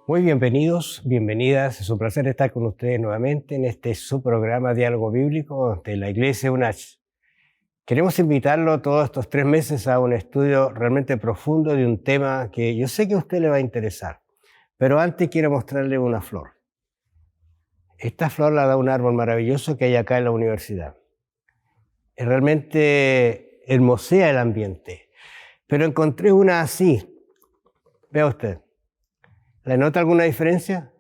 Muy bienvenidos, bienvenidas. Es un placer estar con ustedes nuevamente en este su programa Diálogo Bíblico de la Iglesia UNACH. Queremos invitarlo todos estos 3 meses a un estudio realmente profundo de un tema que yo sé que a usted le va a interesar. Pero antes quiero mostrarle una flor. Esta flor la da un árbol maravilloso que hay acá en la universidad. Realmente hermosea el ambiente. Pero encontré una así. Vea usted. ¿Le nota alguna diferencia?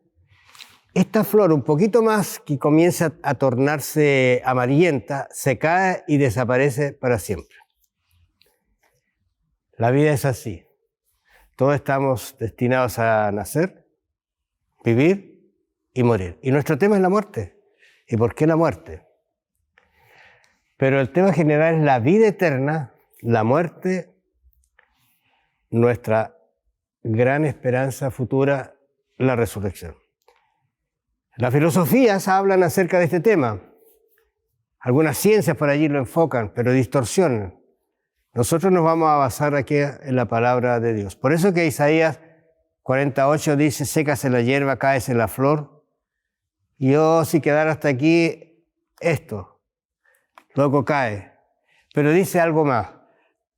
Esta flor, un poquito más que comienza a tornarse amarillenta, se cae y desaparece para siempre. La vida es así. Todos estamos destinados a nacer, vivir y morir. Y nuestro tema es la muerte. ¿Y por qué la muerte? Pero el tema general es la vida eterna, la muerte, nuestra gran esperanza futura, la resurrección. Las filosofías hablan acerca de este tema. Algunas ciencias por allí lo enfocan, pero distorsionan. Nosotros nos vamos a basar aquí en la palabra de Dios. Por eso que Isaías 48 dice, sécase la hierba, cáese la flor. Y si quedara hasta aquí, esto, luego cae. Pero dice algo más.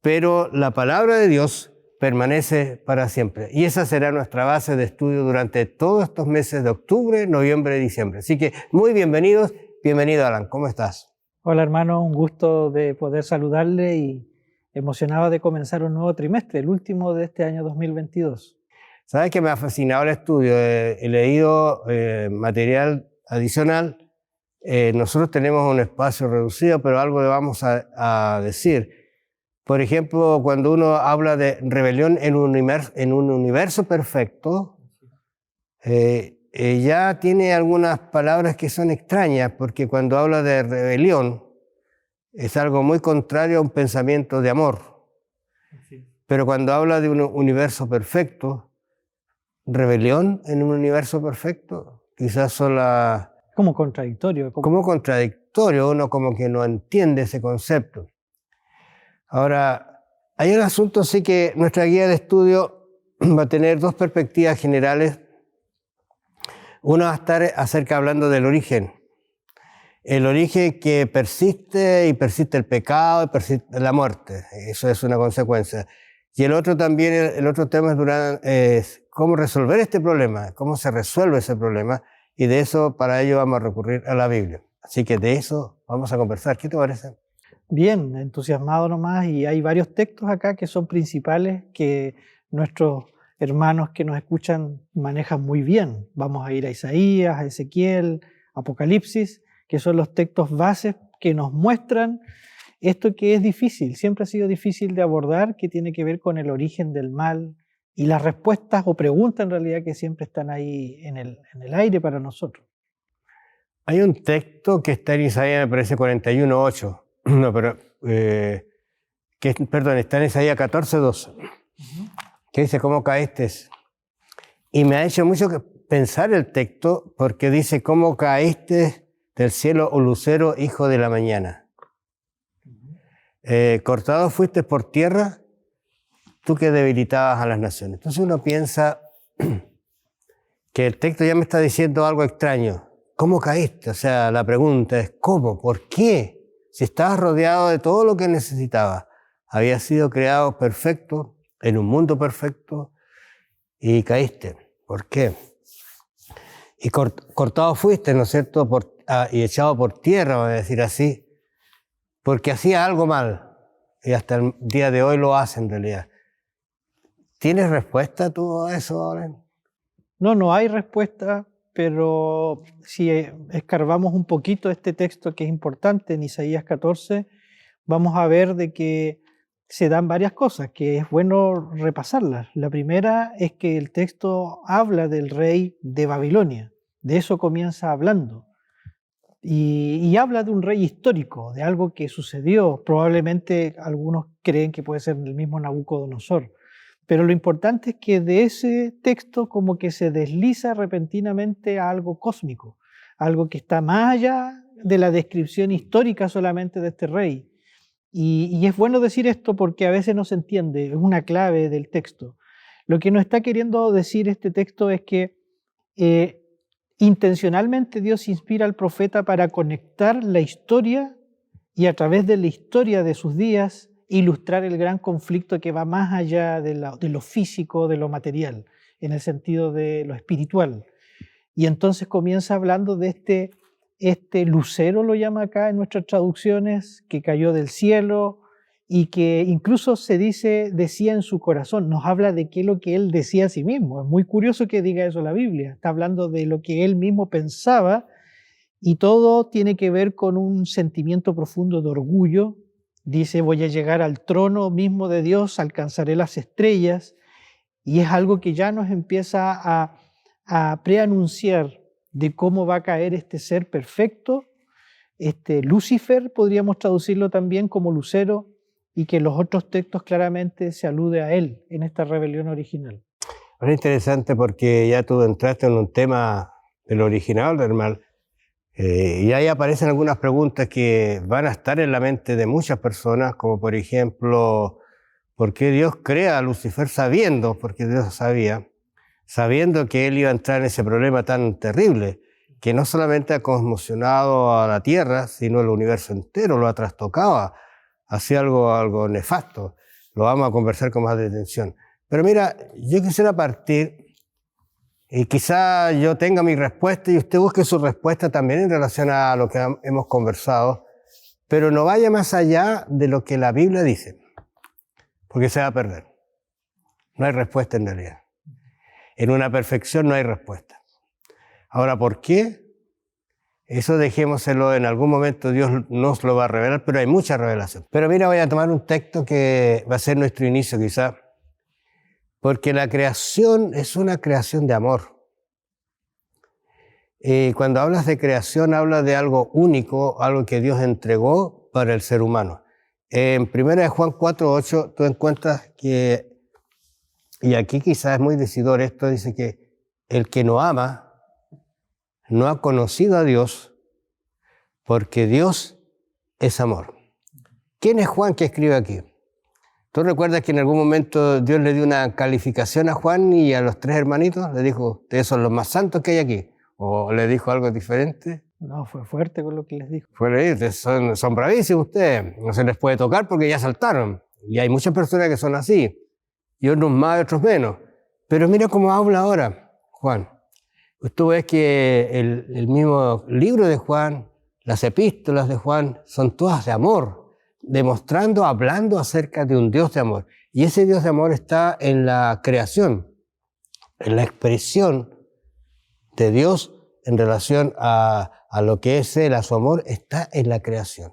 Pero la palabra de Dios permanece para siempre. Y esa será nuestra base de estudio durante todos estos meses de octubre, noviembre y diciembre. Así que muy bienvenidos. Bienvenido, Alan. ¿Cómo estás? Hola, hermano. Un gusto de poder saludarle y emocionado de comenzar un nuevo trimestre, el último de este año 2022. ¿Sabes que me ha fascinado el estudio? He leído material adicional. Nosotros tenemos un espacio reducido, pero algo le vamos a decir. Por ejemplo, cuando uno habla de rebelión en un universo perfecto, ya tiene algunas palabras que son extrañas, porque cuando habla de rebelión es algo muy contrario a un pensamiento de amor. Pero cuando habla de un universo perfecto, rebelión en un universo perfecto, quizás son las... Como contradictorio. Como contradictorio, uno como que no entiende ese concepto. Ahora, hay un asunto sí que nuestra guía de estudio va a tener 2 perspectivas generales. Una va a estar hablando del origen. El origen que persiste y persiste el pecado y persiste la muerte. Eso es una consecuencia. Y el otro también, el otro tema es cómo resolver este problema, cómo se resuelve ese problema. Y de eso, para ello, vamos a recurrir a la Biblia. Así que de eso vamos a conversar. ¿Qué te parece? Bien, entusiasmado nomás, y hay varios textos acá que son principales que nuestros hermanos que nos escuchan manejan muy bien. Vamos a ir a Isaías, a Ezequiel, Apocalipsis, que son los textos bases que nos muestran esto que es difícil, siempre ha sido difícil de abordar, que tiene que ver con el origen del mal y las respuestas o preguntas en realidad que siempre están ahí en el aire para nosotros. Hay un texto que está en Isaías, me parece 41:8. No, pero está en Isaías 14:12, que dice, ¿cómo caíste? Y me ha hecho mucho pensar el texto, porque dice, ¿cómo caíste del cielo, oh lucero, hijo de la mañana? Cortado fuiste por tierra, tú que debilitabas a las naciones. Entonces uno piensa que el texto ya me está diciendo algo extraño. ¿Cómo caíste? O sea, la pregunta es, ¿cómo? ¿Por qué? Si estabas rodeado de todo lo que necesitabas, habías sido creado perfecto, en un mundo perfecto, y caíste. ¿Por qué? Y cortado fuiste, ¿no es cierto? Y echado por tierra, vamos a decir así, porque hacía algo mal, y hasta el día de hoy lo hace en realidad. ¿Tienes respuesta tú a eso, ahora? No hay respuesta. Pero si escarbamos un poquito este texto que es importante en Isaías 14, vamos a ver de que se dan varias cosas, que es bueno repasarlas. La primera es que el texto habla del rey de Babilonia, de eso comienza hablando. Y habla de un rey histórico, de algo que sucedió. Probablemente algunos creen que puede ser el mismo Nabucodonosor. Pero lo importante es que de ese texto como que se desliza repentinamente a algo cósmico, algo que está más allá de la descripción histórica solamente de este rey. Y es bueno decir esto porque a veces no se entiende, es una clave del texto. Lo que nos está queriendo decir este texto es que Intencionalmente Dios inspira al profeta para conectar la historia y a través de la historia de sus días ilustrar el gran conflicto que va más allá de lo físico, de lo material, en el sentido de lo espiritual. Y entonces comienza hablando de este lucero, lo llama acá en nuestras traducciones, que cayó del cielo y que incluso se dice, decía en su corazón, nos habla de qué es lo que él decía a sí mismo. Es muy curioso que diga eso la Biblia, está hablando de lo que él mismo pensaba y todo tiene que ver con un sentimiento profundo de orgullo. Dice, voy a llegar al trono mismo de Dios, alcanzaré las estrellas, y es algo que ya nos empieza a preanunciar de cómo va a caer este ser perfecto, Lucifer, podríamos traducirlo también como lucero, y que en los otros textos claramente se alude a él en esta rebelión original. Es interesante porque ya tú entraste en un tema del original, del mal, y ahí aparecen algunas preguntas que van a estar en la mente de muchas personas, como por ejemplo, ¿por qué Dios crea a Lucifer sabiendo, porque Dios sabía, sabiendo que él iba a entrar en ese problema tan terrible, que no solamente ha conmocionado a la Tierra, sino el universo entero, lo ha trastocado, hacía algo nefasto? Lo vamos a conversar con más detención. Pero mira, yo quisiera partir, y quizá yo tenga mi respuesta y usted busque su respuesta también en relación a lo que hemos conversado, pero no vaya más allá de lo que la Biblia dice, porque se va a perder. No hay respuesta en realidad. En una perfección no hay respuesta. Ahora, ¿por qué? Eso dejémoselo, en algún momento Dios nos lo va a revelar, pero hay mucha revelación. Pero mira, voy a tomar un texto que va a ser nuestro inicio quizá, porque la creación es una creación de amor. Cuando hablas de creación, hablas de algo único, algo que Dios entregó para el ser humano. En 1 Juan 4:8 tú encuentras que, y aquí quizás es muy decidor esto, dice que el que no ama no ha conocido a Dios, porque Dios es amor. ¿Quién es Juan que escribe aquí? ¿Tú recuerdas que en algún momento Dios le dio una calificación a Juan y a los tres hermanitos? Le dijo, ustedes son los más santos que hay aquí. ¿O le dijo algo diferente? No, fue fuerte con lo que les dijo. Son bravísimos ustedes, no se les puede tocar porque ya saltaron. Y hay muchas personas que son así, y otros más y otros menos. Pero mira cómo habla ahora Juan. Tú ves que el mismo libro de Juan, las epístolas de Juan, son todas de amor, demostrando, hablando acerca de un Dios de amor. Y ese Dios de amor está en la creación, en la expresión de Dios en relación a lo que es Él, a su amor, está en la creación.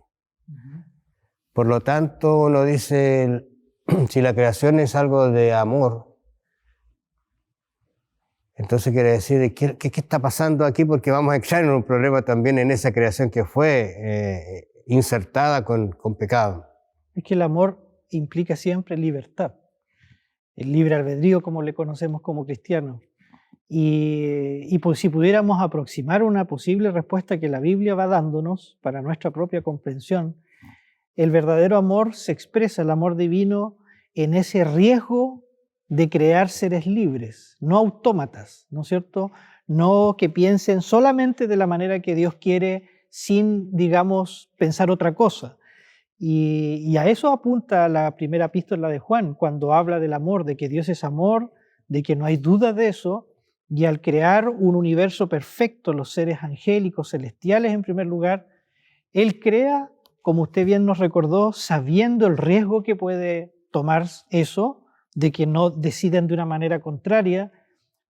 Por lo tanto, uno dice, si la creación es algo de amor, entonces quiere decir, ¿qué está pasando aquí? Porque vamos a entrar en un problema también en esa creación que fue insertada con pecado. Es que el amor implica siempre libertad, el libre albedrío como le conocemos como cristianos. Y pues, si pudiéramos aproximar una posible respuesta que la Biblia va dándonos para nuestra propia comprensión, el verdadero amor se expresa, el amor divino, en ese riesgo de crear seres libres, no autómatas, ¿no es cierto? No que piensen solamente de la manera que Dios quiere sin, digamos, pensar otra cosa. Y a eso apunta la primera epístola de Juan, cuando habla del amor, de que Dios es amor, de que no hay duda de eso, y al crear un universo perfecto, los seres angélicos, celestiales en primer lugar, Él crea, como usted bien nos recordó, sabiendo el riesgo que puede tomar eso, de que no deciden de una manera contraria,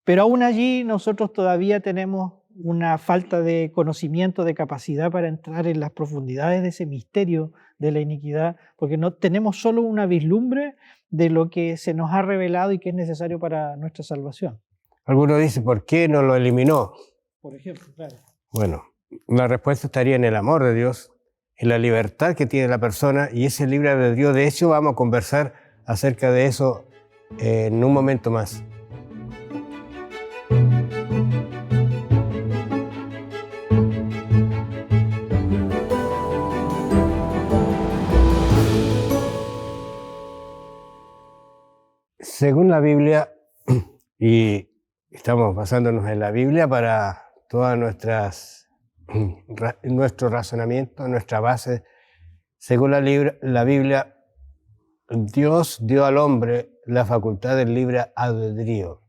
pero aún allí nosotros todavía tenemos una falta de conocimiento, de capacidad para entrar en las profundidades de ese misterio de la iniquidad, porque no tenemos solo una vislumbre de lo que se nos ha revelado y que es necesario para nuestra salvación. Algunos dicen, ¿por qué no lo eliminó? Por ejemplo, claro. Bueno, la respuesta estaría en el amor de Dios, en la libertad que tiene la persona, y ese libre albedrío, de hecho, vamos a conversar acerca de eso en un momento más. Según la Biblia, y estamos basándonos en la Biblia para todas nuestro razonamiento, nuestra base. Según la Biblia, Dios dio al hombre la facultad del libre albedrío,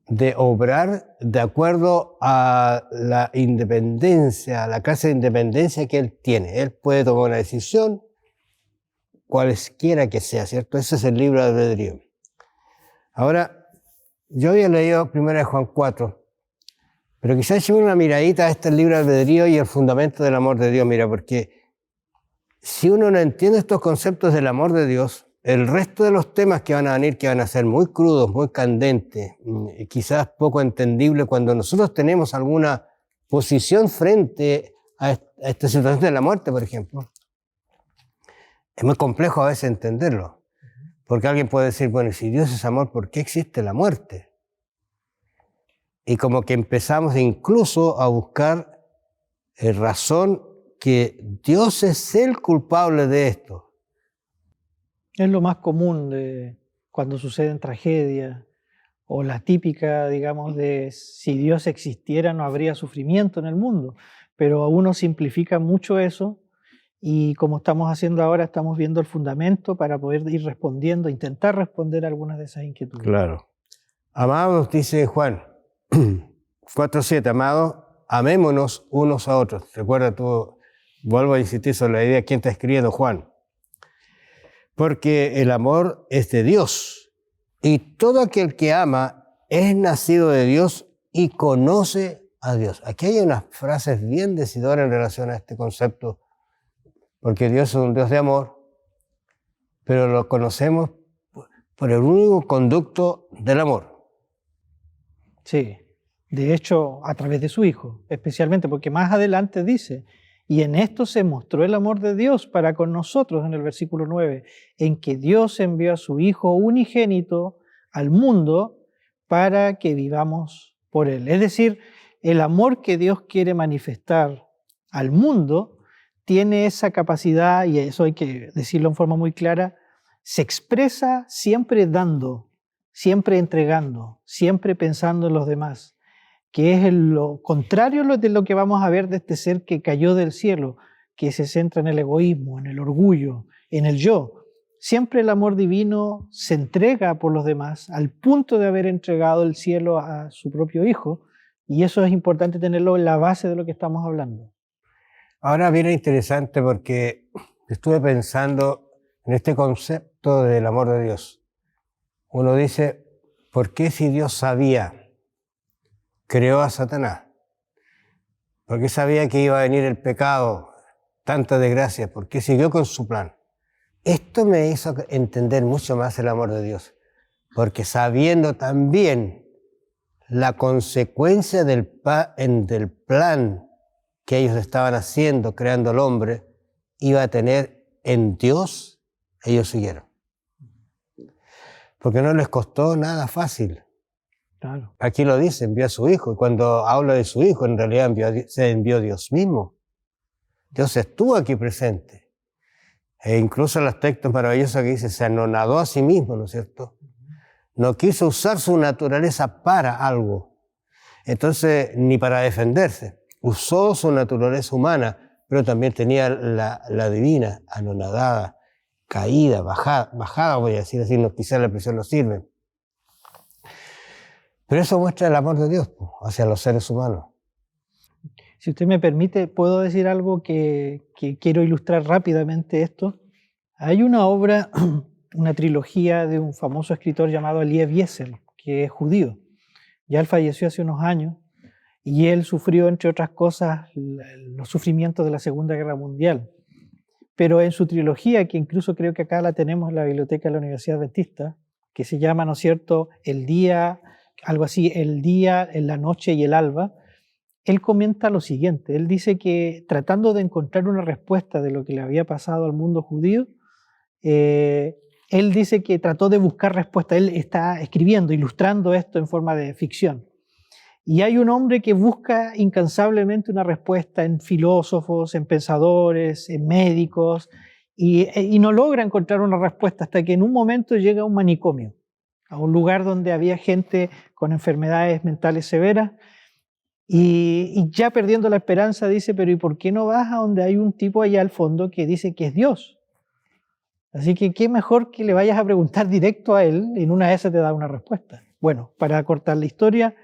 de obrar de acuerdo a la independencia, a la clase de independencia que él tiene. Él puede tomar una decisión, cualesquiera que sea, ¿cierto? Ese es el libre albedrío. Ahora, yo había leído 1 Juan 4, pero quizás echemos una miradita a este libre albedrío y el fundamento del amor de Dios. Mira, porque si uno no entiende estos conceptos del amor de Dios, el resto de los temas que van a venir, que van a ser muy crudos, muy candentes, quizás poco entendibles, cuando nosotros tenemos alguna posición frente a esta situación de la muerte, por ejemplo, es muy complejo a veces entenderlo. Porque alguien puede decir, bueno, si Dios es amor, ¿por qué existe la muerte? Y como que empezamos incluso a buscar razón que Dios es el culpable de esto. Es lo más común de cuando suceden tragedias, o la típica, digamos, de si Dios existiera no habría sufrimiento en el mundo, pero uno simplifica mucho eso y como estamos haciendo ahora, estamos viendo el fundamento para poder ir respondiendo, intentar responder a algunas de esas inquietudes. Claro. Amados, dice Juan 4:7, amados, amémonos unos a otros. Recuerda tú, vuelvo a insistir sobre la idea, ¿quién está escribiendo? Juan. Porque el amor es de Dios, y todo aquel que ama es nacido de Dios y conoce a Dios. Aquí hay unas frases bien decidoras en relación a este concepto, porque Dios es un Dios de amor, pero lo conocemos por el único conducto del amor. Sí, de hecho, a través de su Hijo, especialmente, porque más adelante dice, y en esto se mostró el amor de Dios para con nosotros, en el versículo 9, en que Dios envió a su Hijo unigénito al mundo para que vivamos por Él. Es decir, el amor que Dios quiere manifestar al mundo tiene esa capacidad, y eso hay que decirlo en forma muy clara, se expresa siempre dando, siempre entregando, siempre pensando en los demás, que es lo contrario de lo que vamos a ver de este ser que cayó del cielo, que se centra en el egoísmo, en el orgullo, en el yo. Siempre el amor divino se entrega por los demás, al punto de haber entregado el cielo a su propio Hijo, y eso es importante tenerlo en la base de lo que estamos hablando. Ahora viene interesante porque estuve pensando en este concepto del amor de Dios. Uno dice, ¿por qué si Dios sabía, creó a Satanás? ¿Por qué sabía que iba a venir el pecado, tanta desgracia? ¿Por qué siguió con su plan? Esto me hizo entender mucho más el amor de Dios, porque sabiendo también la consecuencia del plan que ellos estaban haciendo, creando al hombre, iba a tener en Dios, ellos siguieron. Porque no les costó nada fácil. Claro. Aquí lo dice, envió a su Hijo, y cuando habla de su Hijo, en realidad se envió Dios mismo. Dios estuvo aquí presente. E incluso el aspecto maravilloso que dice, se anonadó a sí mismo, ¿no es cierto? No quiso usar su naturaleza para algo. Entonces, ni para defenderse. Usó su naturaleza humana, pero también tenía la divina, anonadada, caída, bajada, voy a decir así, no, quizás la expresión no sirve. Pero eso muestra el amor de Dios hacia los seres humanos. Si usted me permite, puedo decir algo que quiero ilustrar rápidamente esto. Hay una obra, una trilogía de un famoso escritor llamado Elie Wiesel, que es judío. Ya él falleció hace unos años y él sufrió, entre otras cosas, los sufrimientos de la Segunda Guerra Mundial. Pero en su trilogía, que incluso creo que acá la tenemos en la biblioteca de la Universidad Adventista, que se llama, ¿no es cierto?, El día, algo así, El día, la noche y el alba, él comenta lo siguiente. Él dice que tratando de encontrar una respuesta de lo que le había pasado al mundo judío, él dice que trató de buscar respuesta. Él está escribiendo, ilustrando esto en forma de ficción. Y hay un hombre que busca incansablemente una respuesta en filósofos, en pensadores, en médicos, y no logra encontrar una respuesta hasta que en un momento llega a un manicomio, a un lugar donde había gente con enfermedades mentales severas, y ya perdiendo la esperanza dice, pero ¿y por qué no vas a donde hay un tipo allá al fondo que dice que es Dios? Así que qué mejor que le vayas a preguntar directo a él, y en una de esas te da una respuesta. Bueno, para cortar la historia,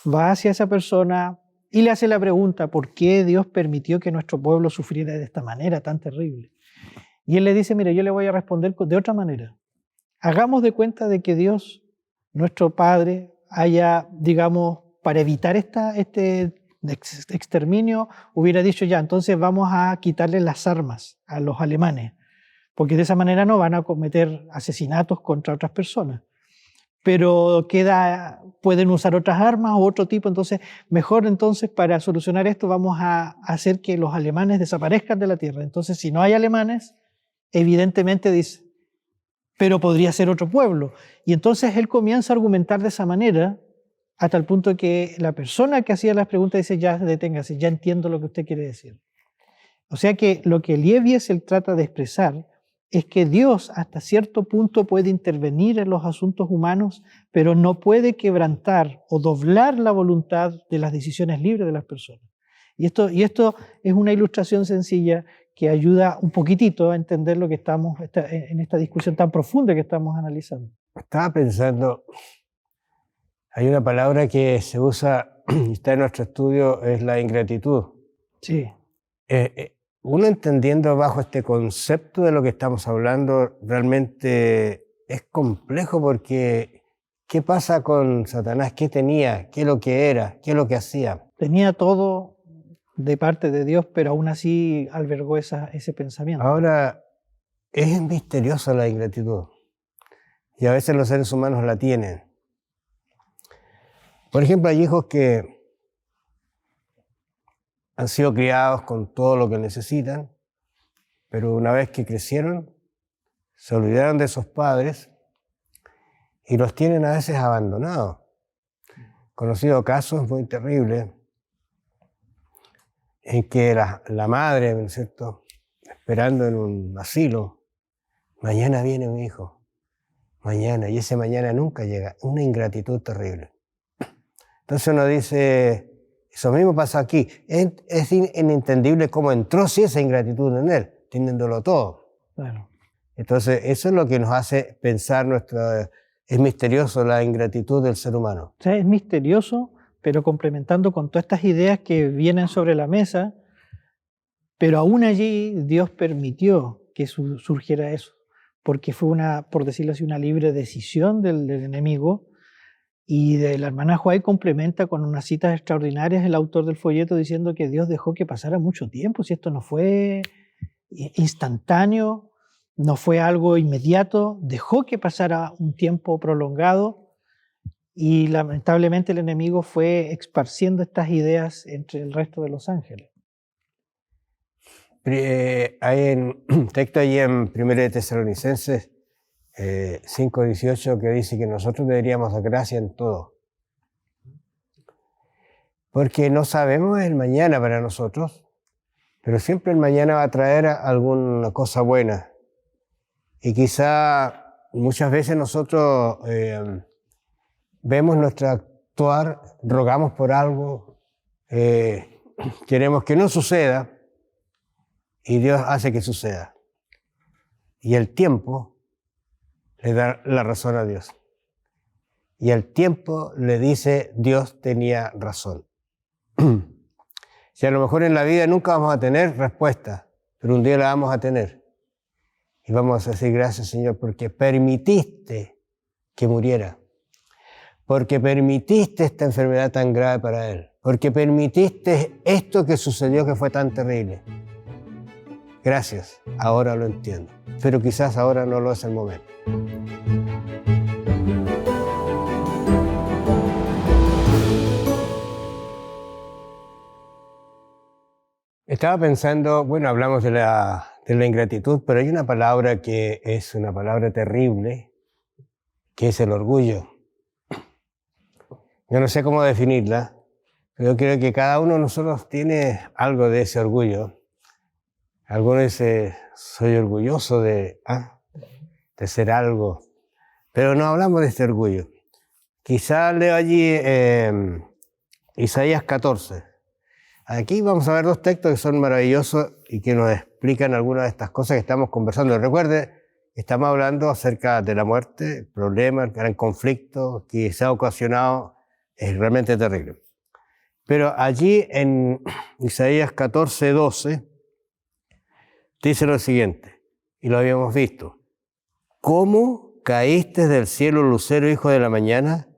va hacia esa persona y le hace la pregunta, ¿por qué Dios permitió que nuestro pueblo sufriera de esta manera tan terrible? Y él le dice, mire, yo le voy a responder de otra manera. Hagamos de cuenta de que Dios, nuestro Padre, haya, digamos, para evitar este exterminio, hubiera dicho ya, entonces vamos a quitarle las armas a los alemanes, porque de esa manera no van a cometer asesinatos contra otras personas. Pero pueden usar otras armas o otro tipo, entonces mejor entonces para solucionar esto vamos a hacer que los alemanes desaparezcan de la tierra. Entonces si no hay alemanes, evidentemente dice, pero podría ser otro pueblo. Y entonces él comienza a argumentar de esa manera hasta el punto que la persona que hacía las preguntas dice, ya deténgase, ya entiendo lo que usted quiere decir. O sea que lo que Eliezer trata de expresar es que Dios hasta cierto punto puede intervenir en los asuntos humanos, pero no puede quebrantar o doblar la voluntad de las decisiones libres de las personas. Y esto es una ilustración sencilla que ayuda un poquitito a entender lo que estamos en esta discusión tan profunda que estamos analizando. Estaba pensando, hay una palabra que se usa y está en nuestro estudio, es la ingratitud. Sí. Uno entendiendo bajo este concepto de lo que estamos hablando, realmente es complejo porque ¿qué pasa con Satanás? ¿Qué tenía? ¿Qué es lo que era? ¿Qué es lo que hacía? Tenía todo de parte de Dios, pero aún así albergó ese pensamiento. Ahora, es misteriosa la ingratitud y a veces los seres humanos la tienen. Por ejemplo, hay hijos que han sido criados con todo lo que necesitan, pero una vez que crecieron, se olvidaron de sus padres y los tienen a veces abandonados. Conocido casos muy terribles en que la madre, ¿no es cierto?, esperando en un asilo, mañana viene mi hijo, mañana, y ese mañana nunca llega, una ingratitud terrible. Entonces uno dice, eso mismo pasa aquí, es inentendible cómo entró sí esa ingratitud en él, teniéndolo todo. Claro. Entonces eso es lo que nos hace pensar es misterioso la ingratitud del ser humano. O sea, es misterioso, pero complementando con todas estas ideas que vienen sobre la mesa, pero aún allí Dios permitió que surgiera eso, porque fue por decirlo así, una libre decisión del enemigo. Y de la hermana White complementa con unas citas extraordinarias el autor del folleto diciendo que Dios dejó que pasara mucho tiempo, si esto no fue instantáneo, no fue algo inmediato, dejó que pasara un tiempo prolongado y lamentablemente el enemigo fue esparciendo estas ideas entre el resto de los ángeles. Hay un texto ahí en 1 Tesalonicenses 5:18 que dice que nosotros deberíamos dar gracia en todo. Porque no sabemos el mañana para nosotros, pero siempre el mañana va a traer alguna cosa buena. Y quizá muchas veces nosotros vemos nuestro actuar, rogamos por algo, queremos que no suceda, y Dios hace que suceda. Y el tiempo le da la razón a Dios. Y el tiempo le dice, Dios tenía razón. Si a lo mejor en la vida nunca vamos a tener respuesta, pero un día la vamos a tener. Y vamos a decir, gracias Señor, porque permitiste que muriera. Porque permitiste esta enfermedad tan grave para él. Porque permitiste esto que sucedió que fue tan terrible. Gracias, ahora lo entiendo. Pero quizás ahora no lo es el momento. Estaba pensando, bueno, hablamos de la ingratitud, pero hay una palabra que es una palabra terrible, que es el orgullo. Yo no sé cómo definirla, pero yo creo que cada uno de nosotros tiene algo de ese orgullo. Algunos dicen, soy orgulloso de ser algo. pero no hablamos de este orgullo. Quizá leo allí Isaías 14. Aquí vamos a ver dos textos que son maravillosos y que nos explican algunas de estas cosas que estamos conversando. Recuerde, estamos hablando acerca de la muerte, el problema, el gran conflicto que se ha ocasionado, es realmente terrible. Pero allí en Isaías 14, 12, dice lo siguiente, y lo habíamos visto. ¿Cómo caíste del cielo, lucero, hijo de la mañana?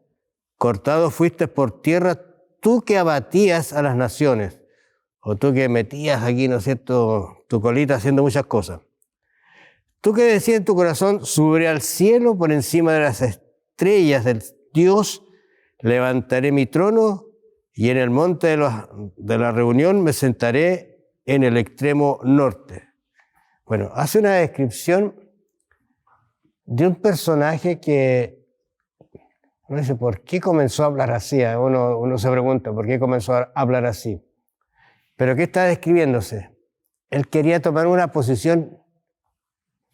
Cortado fuiste por tierra, tú que abatías a las naciones, o tú que metías aquí, ¿no es cierto?, tu colita haciendo muchas cosas. Tú que decías en tu corazón, subiré al cielo por encima de las estrellas del Dios, levantaré mi trono y en el monte de la reunión me sentaré en el extremo norte. Bueno, hace una descripción de un personaje que uno dice, ¿por qué comenzó a hablar así? Uno se pregunta, ¿por qué comenzó a hablar así? ¿Pero qué está describiéndose? Él quería tomar una posición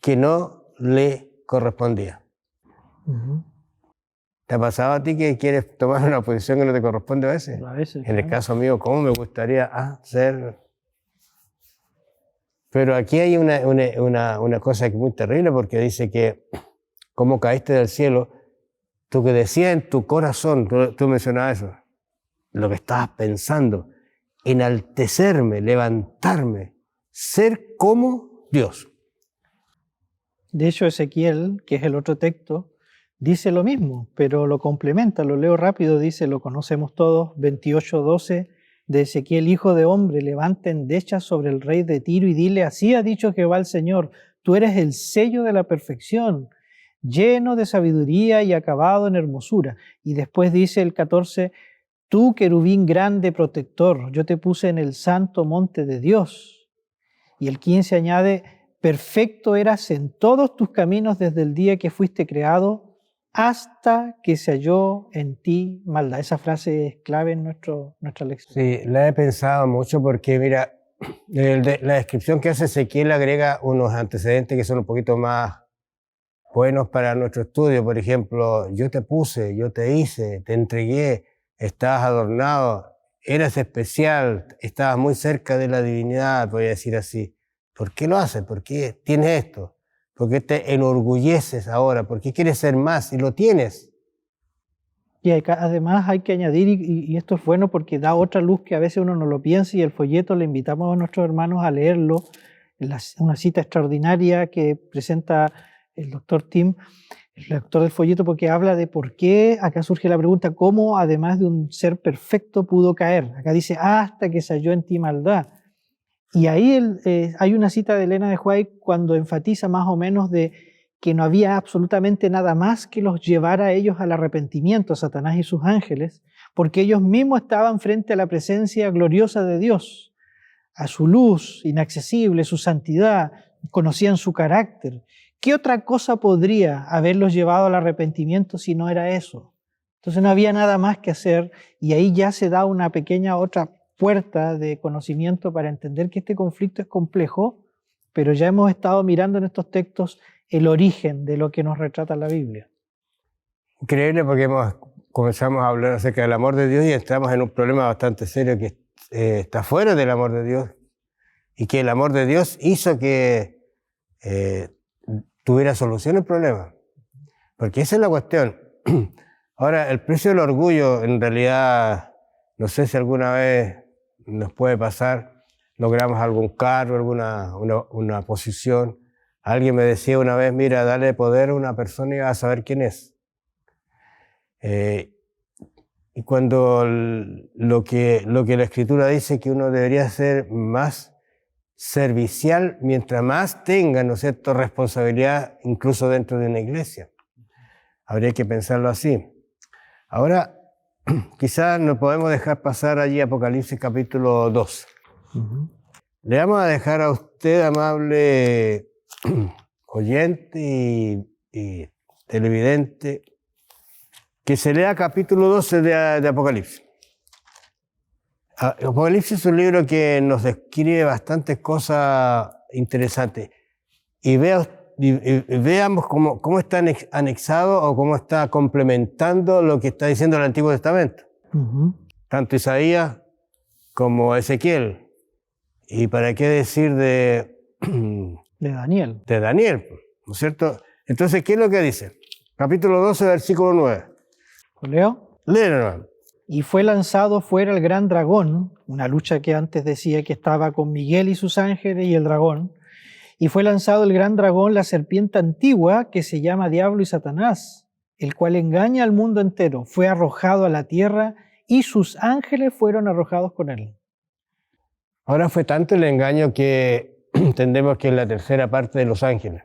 que no le correspondía. Ujú. ¿Te ha pasado a ti que quieres tomar una posición que no te corresponde a veces? A veces, En el claro. caso mío, ¿cómo me gustaría ser? Pero aquí hay una cosa que es muy terrible porque dice que como caíste del cielo, tú que decías en tu corazón, tú mencionabas eso, lo que estabas pensando, enaltecerme, levantarme, ser como Dios. De hecho, Ezequiel, que es el otro texto, dice lo mismo, pero lo complementa, lo leo rápido, dice, lo conocemos todos, 28:12 de Ezequiel, hijo de hombre, levanta endechas sobre el rey de Tiro y dile, así ha dicho Jehová el Señor, tú eres el sello de la perfección, lleno de sabiduría y acabado en hermosura. Y después dice el 14, tú querubín grande protector, yo te puse en el santo monte de Dios. Y el 15 añade, perfecto eras en todos tus caminos desde el día que fuiste creado hasta que se halló en ti maldad. Esa frase es clave en nuestra lección. Sí, la he pensado mucho porque, mira, la descripción que hace Ezequiel agrega unos antecedentes que son un poquito más buenos para nuestro estudio. Por ejemplo, yo te puse, yo te hice, te entregué, estabas adornado, eras especial, estabas muy cerca de la divinidad, voy a decir así. ¿Por qué lo haces? ¿Por qué tienes esto? ¿Por qué te enorgulleces ahora? ¿Por qué quieres ser más? Y lo tienes. Y además hay que añadir, y esto es bueno porque da otra luz que a veces uno no lo piensa, y el folleto le invitamos a nuestros hermanos a leerlo, una cita extraordinaria que presenta el doctor Tim, el autor del folleto, porque habla de por qué, acá surge la pregunta, cómo además de un ser perfecto pudo caer. Acá dice, hasta que se halló en ti maldad. Y ahí hay una cita de Elena de White cuando enfatiza más o menos de que no había absolutamente nada más que los llevara a ellos al arrepentimiento, Satanás y sus ángeles, porque ellos mismos estaban frente a la presencia gloriosa de Dios, a su luz inaccesible, su santidad, conocían su carácter. ¿Qué otra cosa podría haberlos llevado al arrepentimiento si no era eso? Entonces no había nada más que hacer, y ahí ya se da una pequeña otra puerta de conocimiento para entender que este conflicto es complejo, pero ya hemos estado mirando en estos textos el origen de lo que nos retrata la Biblia. Increíble porque comenzamos a hablar acerca del amor de Dios y entramos en un problema bastante serio que está fuera del amor de Dios y que el amor de Dios hizo que tuviera solución el problema. Porque esa es la cuestión. Ahora, el precio del orgullo, en realidad, no sé si alguna vez nos puede pasar, logramos algún cargo, una posición. Alguien me decía una vez, mira, dale poder a una persona y vas a saber quién es. Y cuando lo que la Escritura dice que uno debería ser más servicial, mientras más tenga, ¿no es cierto?, responsabilidad, incluso dentro de una iglesia. Habría que pensarlo así. Ahora, quizás no podemos dejar pasar allí Apocalipsis capítulo 2. Uh-huh. Le vamos a dejar a usted, amable oyente y televidente, que se lea capítulo 12 de Apocalipsis. Apocalipsis es un libro que nos describe bastantes cosas interesantes. Y vea veamos cómo está anexado o cómo está complementando lo que está diciendo el Antiguo Testamento. Tanto Isaías como Ezequiel. ¿Y para qué decir de Daniel? De Daniel, ¿no es cierto? Entonces, ¿qué es lo que dice? Capítulo 12, versículo 9. ¿Leo? Léelo. Y fue lanzado fuera el gran dragón, una lucha que antes decía que estaba con Miguel y sus ángeles y el dragón. Y fue lanzado el gran dragón, la serpiente antigua, que se llama Diablo y Satanás, el cual engaña al mundo entero. Fue arrojado a la tierra y sus ángeles fueron arrojados con él. Ahora fue tanto el engaño que entendemos que es la tercera parte de los ángeles.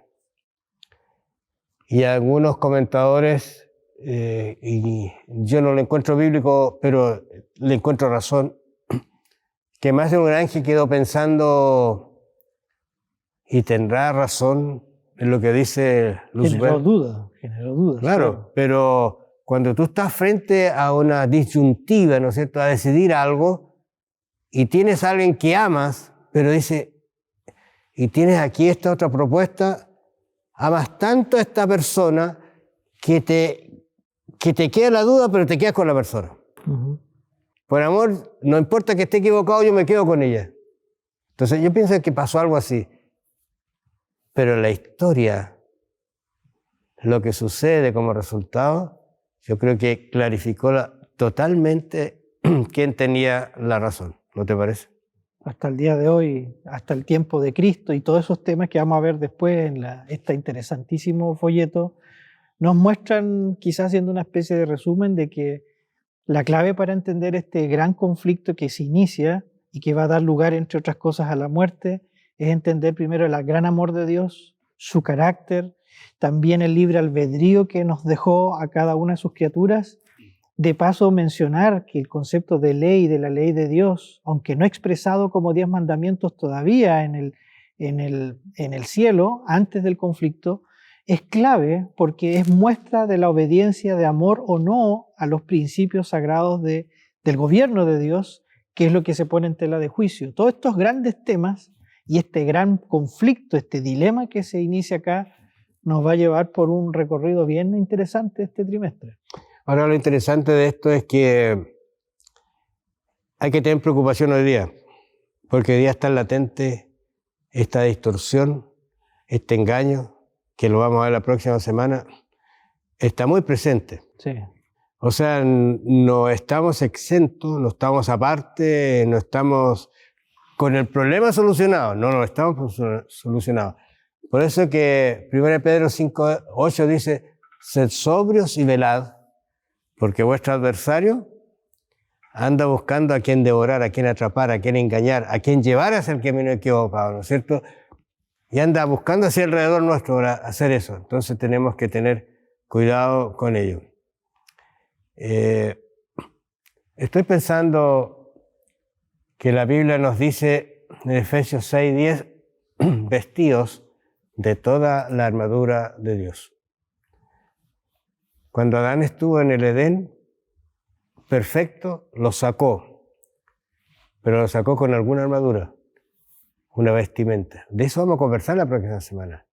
Y algunos comentadores, y yo no lo encuentro bíblico, pero le encuentro razón, que más de un ángel quedó pensando, y tendrá razón en lo que dice Lucifer. Generó dudas. Claro, pero cuando tú estás frente a una disyuntiva, ¿no es cierto?, a decidir algo, y tienes a alguien que amas, pero dice, y tienes aquí esta otra propuesta, amas tanto a esta persona que te queda la duda, pero te quedas con la persona. Por amor, no importa que esté equivocado, yo me quedo con ella. Entonces yo pienso que pasó algo así. Pero la historia, lo que sucede como resultado, yo creo que clarificó totalmente quién tenía la razón. ¿No te parece? Hasta el día de hoy, hasta el tiempo de Cristo y todos esos temas que vamos a ver después en este interesantísimo folleto, nos muestran, quizás haciendo una especie de resumen, de que la clave para entender este gran conflicto que se inicia y que va a dar lugar, entre otras cosas, a la muerte, es entender primero el gran amor de Dios, su carácter, también el libre albedrío que nos dejó a cada una de sus criaturas. De paso, mencionar que el concepto de ley, de la ley de Dios, aunque no expresado como 10 mandamientos todavía en el cielo, antes del conflicto, es clave porque es muestra de la obediencia de amor o no a los principios sagrados del gobierno de Dios, que es lo que se pone en tela de juicio. Todos estos grandes temas y este gran conflicto, este dilema que se inicia acá, nos va a llevar por un recorrido bien interesante este trimestre. Ahora, lo interesante de esto es que hay que tener preocupación hoy día, porque hoy día está latente esta distorsión, este engaño, que lo vamos a ver la próxima semana, está muy presente. Sí. O sea, no estamos exentos, no estamos aparte, no estamos con el problema solucionado, no lo estamos solucionados. Por eso que 1 Pedro 5:8 dice, sed sobrios y velad, porque vuestro adversario anda buscando a quien devorar, a quien atrapar, a quien engañar, a quien llevar hacia el camino equivocado, ¿no es cierto? Y anda buscando hacia alrededor nuestro para hacer eso. Entonces tenemos que tener cuidado con ello. Estoy pensando que la Biblia nos dice en Efesios 6:10, vestidos de toda la armadura de Dios. Cuando Adán estuvo en el Edén, perfecto, lo sacó, pero lo sacó con alguna armadura, una vestimenta. De eso vamos a conversar la próxima semana.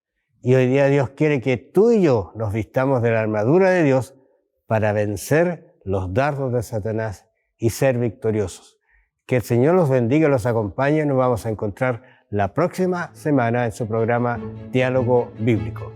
Y hoy día Dios quiere que tú y yo nos vistamos de la armadura de Dios para vencer los dardos de Satanás y ser victoriosos. Que el Señor los bendiga y los acompañe. Nos vamos a encontrar la próxima semana en su programa Diálogo Bíblico.